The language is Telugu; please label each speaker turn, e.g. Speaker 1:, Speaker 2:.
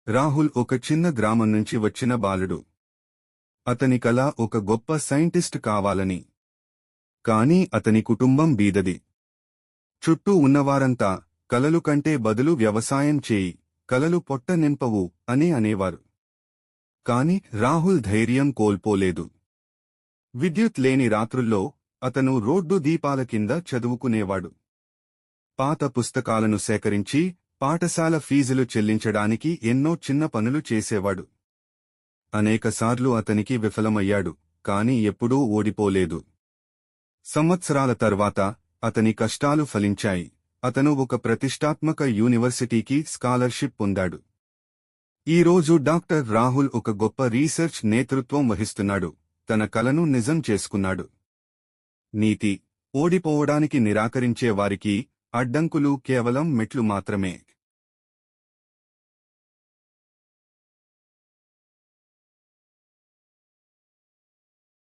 Speaker 1: రాహుల్ ఒక చిన్న గ్రామం నుంచి వచ్చిన బాలుడు. అతని కల ఒక గొప్ప సైంటిస్ట్ కావాలని. కాని అతని కుటుంబం బీదది. చుట్టూ ఉన్నవారంతా కలలు కంటే బదులు వ్యవసాయం చేయి, కలలు పొట్ట నింపవు అని అనేవారు. కాని రాహుల్ ధైర్యం కోల్పోలేదు. విద్యుత్ లేని రాత్రుల్లో అతను రోడ్డు దీపాల కింద చదువుకునేవాడు. పాత పుస్తకాలను సేకరించి పాఠశాల ఫీజులు చెల్లించడానికి ఎన్నో చిన్న పనులు చేసేవాడు. అనేకసార్లు అతనికి విఫలమయ్యాడు, కాని ఎప్పుడూ ఓడిపోలేదు. సంవత్సరాల తర్వాత అతని కష్టాలు ఫలించాయి. అతను ఒక ప్రతిష్టాత్మక యూనివర్సిటీకి స్కాలర్షిప్ పొందాడు. ఈరోజు డాక్టర్ రాహుల్ ఒక గొప్ప రీసెర్చ్ నేతృత్వం వహిస్తున్నాడు. తన కలను నిజం చేసుకున్నాడు. నీతి: ఓడిపోవడానికి నిరాకరించే వారికి అడ్డంకులు కేవలం మెట్లు మాత్రమే.